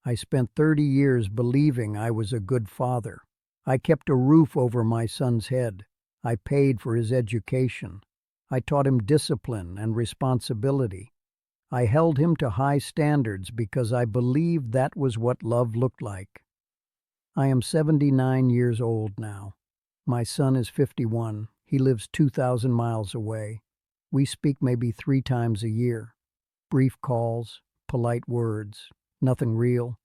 I spent 30 years believing I was a good father. I kept a roof over my son's head. I paid for his education. I taught him discipline and responsibility. I held him to high standards because I believed that was what love looked like. I am 79 years old now. My son is 51. He lives 2,000 miles away. We speak maybe 3 times a year. Brief calls, polite words, nothing real.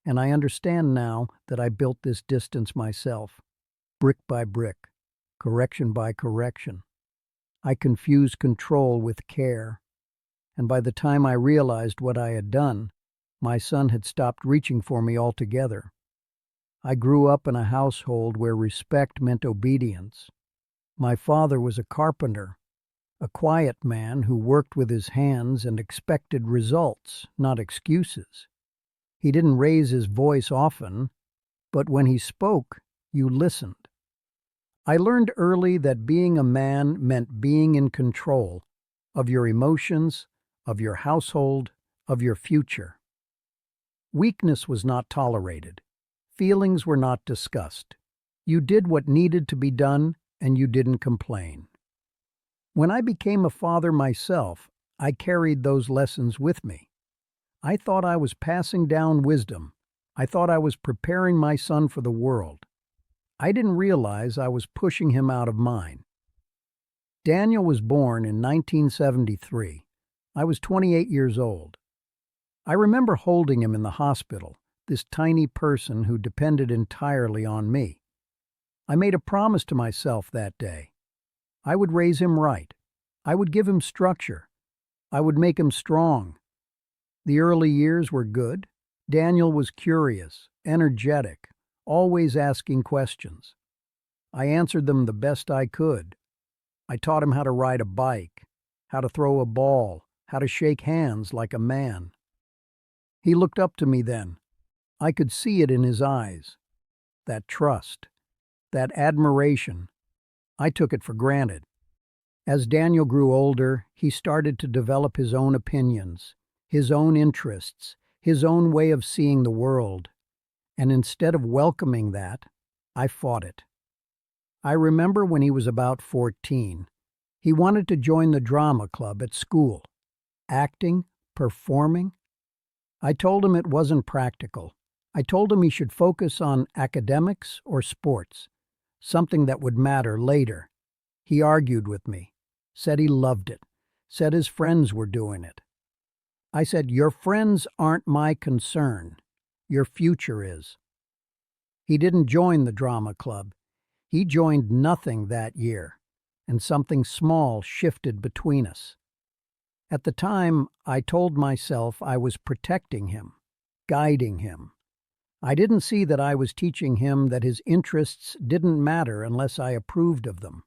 And I understand now that I built this distance myself, brick by brick, correction by correction. I confused control with care. And by the time I realized what I had done, my son had stopped reaching for me altogether. I grew up in a household where respect meant obedience. My father was a carpenter, a quiet man who worked with his hands and expected results, not excuses. He didn't raise his voice often, but when he spoke, you listened. I learned early that being a man meant being in control of your emotions, of your household, of your future. Weakness was not tolerated. Feelings were not discussed. You did what needed to be done, and you didn't complain. When I became a father myself, I carried those lessons with me. I thought I was passing down wisdom. I thought I was preparing my son for the world. I didn't realize I was pushing him out of mine. Daniel was born in 1973. I was 28 years old. I remember holding him in the hospital, this tiny person who depended entirely on me. I made a promise to myself that day. I would raise him right. I would give him structure. I would make him strong. The early years were good. Daniel was curious, energetic, always asking questions. I answered them the best I could. I taught him how to ride a bike, how to throw a ball, how to shake hands like a man. He looked up to me then. I could see it in his eyes. That trust, that admiration. I took it for granted. As Daniel grew older, he started to develop his own opinions, his own interests, his own way of seeing the world. And instead of welcoming that, I fought it. I remember when he was about 14, he wanted to join the drama club at school. Acting, performing. I told him it wasn't practical. I told him he should focus on academics or sports, something that would matter later. He argued with me, said he loved it, said his friends were doing it. I said, "Your friends aren't my concern. Your future is." He didn't join the drama club. He joined nothing that year, and something small shifted between us. At the time, I told myself I was protecting him, guiding him. I didn't see that I was teaching him that his interests didn't matter unless I approved of them.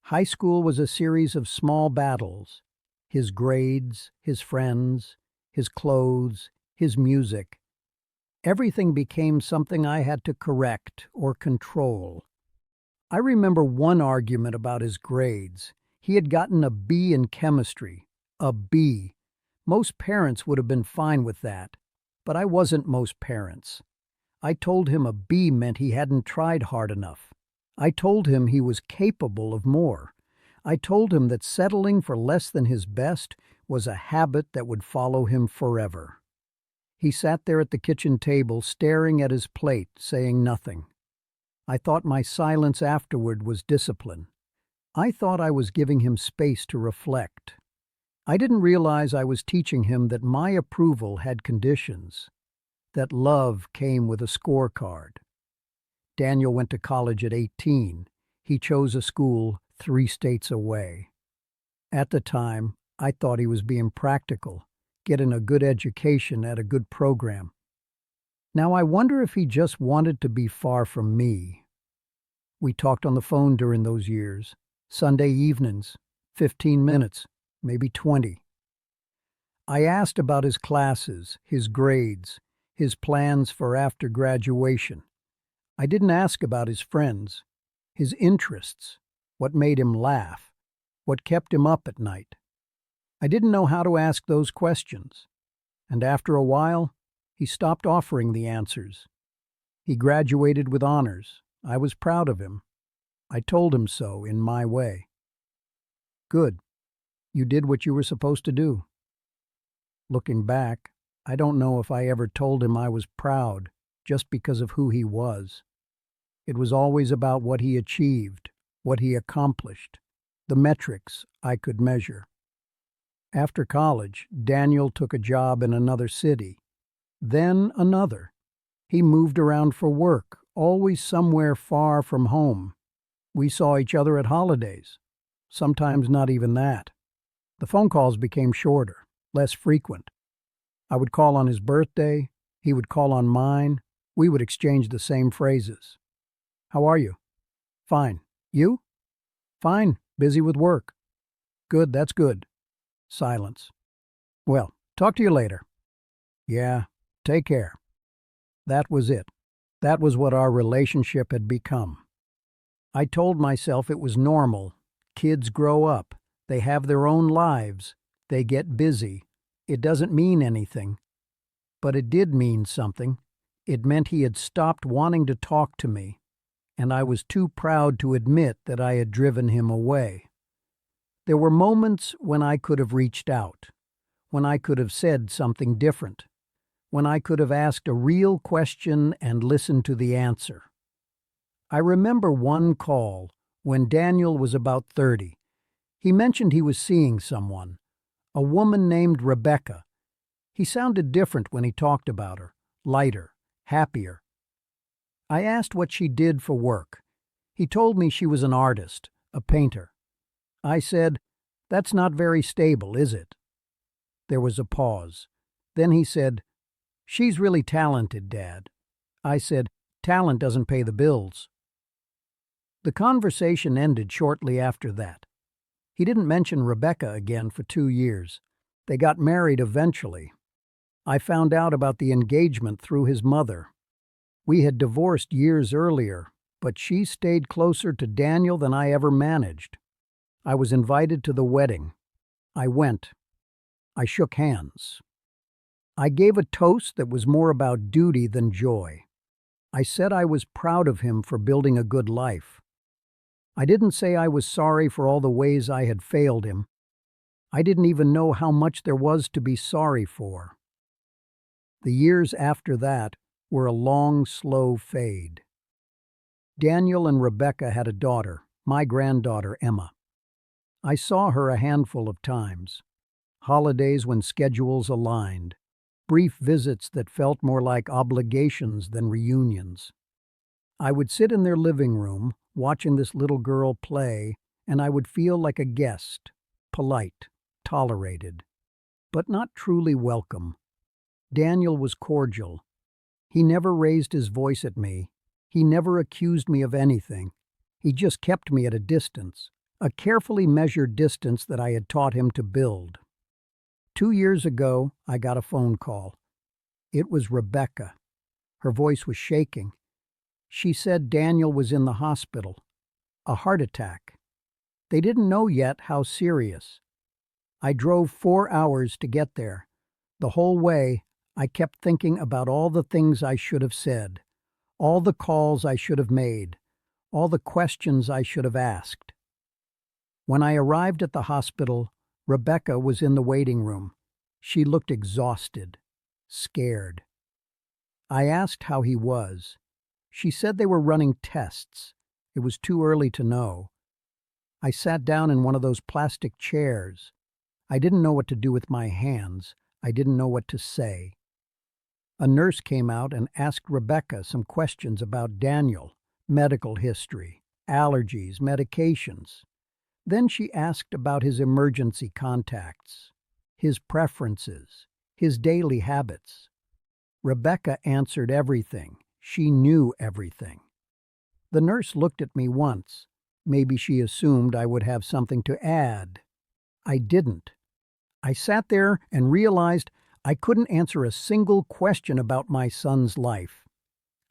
High school was a series of small battles. His grades, his friends, his clothes, his music. Everything became something I had to correct or control. I remember one argument about his grades. He had gotten a B in chemistry. A B. Most parents would have been fine with that, but I wasn't most parents. I told him a B meant he hadn't tried hard enough. I told him he was capable of more. I told him that settling for less than his best was a habit that would follow him forever. He sat there at the kitchen table staring at his plate, saying nothing. I thought my silence afterward was discipline. I thought I was giving him space to reflect. I didn't realize I was teaching him that my approval had conditions, that love came with a scorecard. Daniel went to college at 18. He chose a school 3 states away. At the time, I thought he was being practical, getting a good education at a good program. Now I wonder if he just wanted to be far from me. We talked on the phone during those years. Sunday evenings, 15 minutes, maybe 20. I asked about his classes, his grades, his plans for after graduation. I didn't ask about his friends, his interests, what made him laugh, what kept him up at night. I didn't know how to ask those questions, and after a while, He stopped offering the answers. He graduated with honors. I was proud of him. I told him so in my way. Good. You did what you were supposed to do. Looking back, I don't know if I ever told him I was proud just because of who he was. It was always about what he achieved, what he accomplished, the metrics I could measure. After college, Daniel took a job in another city, then another. He moved around for work, always somewhere far from home. We saw each other at holidays, sometimes not even that. The phone calls became shorter, less frequent. I would call on his birthday, he would call on mine, we would exchange the same phrases. How are you? Fine. You? Fine, busy with work. Good, that's good. Silence. Well, talk to you later. Yeah, take care. That was it. That was what our relationship had become. I told myself it was normal. Kids grow up. They have their own lives. They get busy. It doesn't mean anything. But it did mean something. It meant he had stopped wanting to talk to me, and I was too proud to admit that I had driven him away. There were moments when I could have reached out, when I could have said something different, when I could have asked a real question and listened to the answer. I remember one call when Daniel was about 30. He mentioned he was seeing someone, a woman named Rebecca. He sounded different when he talked about her, lighter, happier. I asked what she did for work. He told me she was an artist, a painter. I said, "That's not very stable, is it?" There was a pause. Then he said, "She's really talented, Dad." I said, "Talent doesn't pay the bills." The conversation ended shortly after that. He didn't mention Rebecca again for 2 years. They got married eventually. I found out about the engagement through his mother. We had divorced years earlier, but she stayed closer to Daniel than I ever managed. I was invited to the wedding. I went. I shook hands. I gave a toast that was more about duty than joy. I said I was proud of him for building a good life. I didn't say I was sorry for all the ways I had failed him. I didn't even know how much there was to be sorry for. The years after that were a long, slow fade. Daniel and Rebecca had a daughter, my granddaughter Emma. I saw her a handful of times. Holidays when schedules aligned. Brief visits that felt more like obligations than reunions. I would sit in their living room, watching this little girl play, and I would feel like a guest, polite, tolerated, but not truly welcome. Daniel was cordial. He never raised his voice at me. He never accused me of anything. He just kept me at a distance, a carefully measured distance that I had taught him to build. 2 years ago, I got a phone call. It was Rebecca. Her voice was shaking. She said Daniel was in the hospital. A heart attack. They didn't know yet how serious. I drove 4 hours to get there. The whole way, I kept thinking about all the things I should have said, all the calls I should have made, all the questions I should have asked. When I arrived at the hospital, Rebecca was in the waiting room. She looked exhausted, scared. I asked how he was. She said they were running tests. It was too early to know. I sat down in one of those plastic chairs. I didn't know what to do with my hands. I didn't know what to say. A nurse came out and asked Rebecca some questions about Daniel, medical history, allergies, medications. Then she asked about his emergency contacts, his preferences, his daily habits. Rebecca answered everything. She knew everything. The nurse looked at me once. Maybe she assumed I would have something to add. I didn't. I sat there and realized I couldn't answer a single question about my son's life.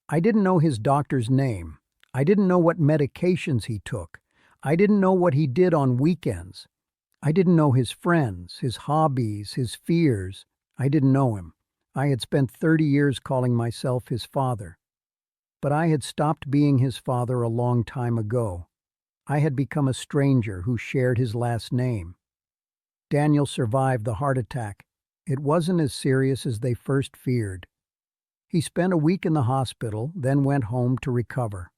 I didn't know his doctor's name. I didn't know what medications he took. I didn't know what he did on weekends. I didn't know his friends, his hobbies, his fears. I didn't know him. I had spent 30 years calling myself his father, but I had stopped being his father a long time ago. I had become a stranger who shared his last name. Daniel survived the heart attack. It wasn't as serious as they first feared. He spent a week in the hospital, then went home to recover.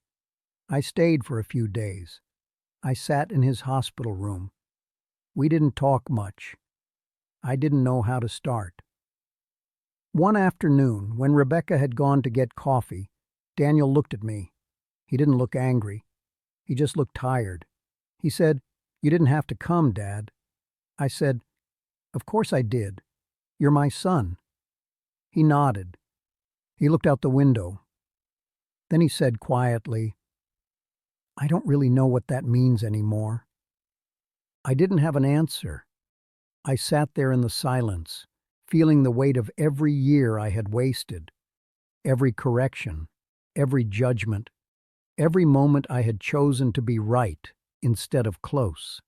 I stayed for a few days. I sat in his hospital room. We didn't talk much. I didn't know how to start. One afternoon, when Rebecca had gone to get coffee, Daniel looked at me. He didn't look angry. He just looked tired. He said, "You didn't have to come, Dad." I said, "Of course I did. You're my son." He nodded. He looked out the window. Then he said quietly, "I don't really know what that means anymore." I didn't have an answer. I sat there in the silence, feeling the weight of every year I had wasted, every correction, every judgment, every moment I had chosen to be right instead of close.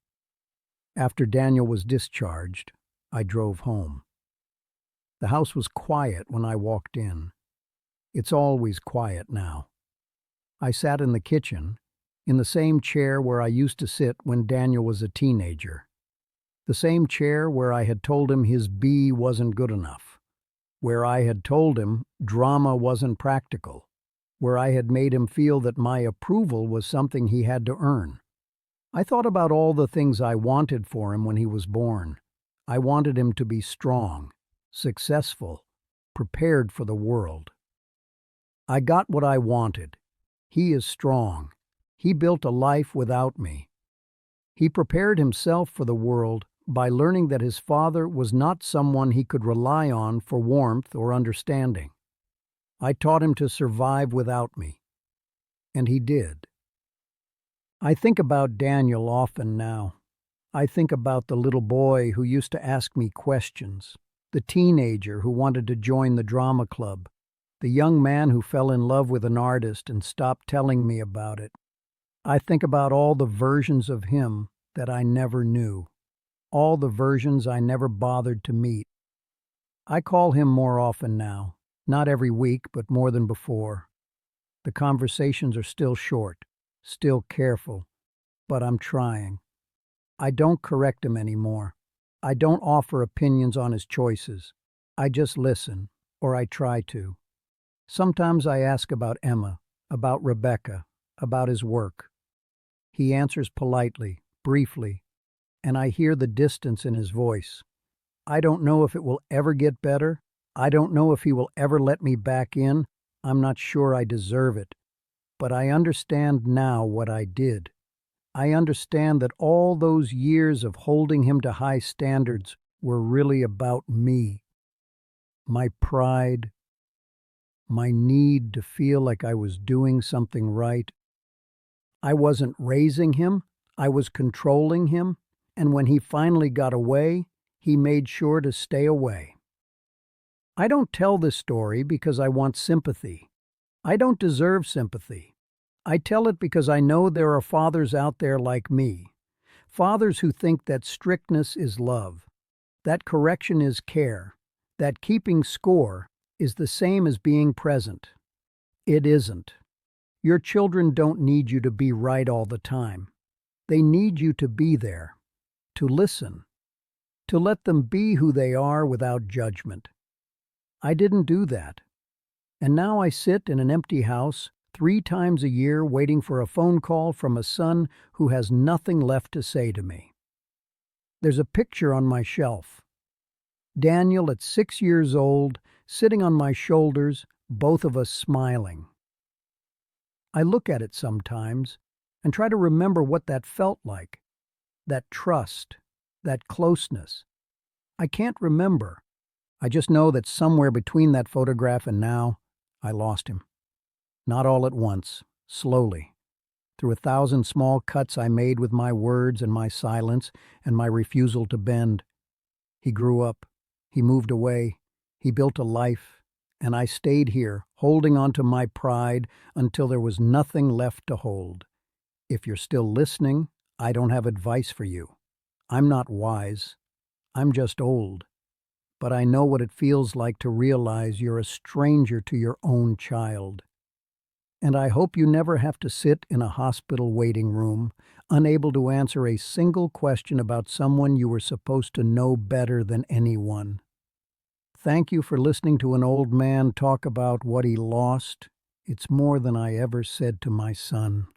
After Daniel was discharged, I drove home. The house was quiet when I walked in. It's always quiet now. I sat in the kitchen, in the same chair where I used to sit when Daniel was a teenager. The same chair where I had told him his B wasn't good enough, where I had told him drama wasn't practical, where I had made him feel that my approval was something he had to earn. I thought about all the things I wanted for him when he was born. I wanted him to be strong, successful, prepared for the world. I got what I wanted. He is strong. He built a life without me. He prepared himself for the world by learning that his father was not someone he could rely on for warmth or understanding. I taught him to survive without me, and he did. I think about Daniel often now. I think about the little boy who used to ask me questions, the teenager who wanted to join the drama club, the young man who fell in love with an artist and stopped telling me about it. I think about all the versions of him that I never knew, all the versions I never bothered to meet. I call him more often now, not every week, but more than before. The conversations are still short, still careful, but I'm trying. I don't correct him anymore. I don't offer opinions on his choices. I just listen, or I try to. Sometimes I ask about Emma, about Rebecca, about his work. He answers politely, briefly, and I hear the distance in his voice. I don't know if it will ever get better. I don't know if he will ever let me back in. I'm not sure I deserve it. But I understand now what I did. I understand that all those years of holding him to high standards were really about me. My pride, my need to feel like I was doing something right. I wasn't raising him, I was controlling him, and when he finally got away, he made sure to stay away. I don't tell this story because I want sympathy. I don't deserve sympathy. I tell it because I know there are fathers out there like me, fathers who think that strictness is love, that correction is care, that keeping score is the same as being present. It isn't. Your children don't need you to be right all the time. They need you to be there, to listen, to let them be who they are without judgment. I didn't do that. And now I sit in an empty house 3 times a year waiting for a phone call from a son who has nothing left to say to me. There's a picture on my shelf. Daniel at 6 years old, sitting on my shoulders, both of us smiling. I look at it sometimes and try to remember what that felt like, that trust, that closeness. I can't remember. I just know that somewhere between that photograph and now, I lost him. Not all at once, slowly, through 1,000 small cuts I made with my words and my silence and my refusal to bend. He grew up. He moved away. He built a life. And I stayed here, holding on to my pride until there was nothing left to hold. If you're still listening, I don't have advice for you. I'm not wise. I'm just old. But but I know what it feels like to realize you're a stranger to your own child. And I hope you never have to sit in a hospital waiting room, unable to answer a single question about someone you were supposed to know better than anyone. Thank you for listening to an old man talk about what he lost. It's more than I ever said to my son.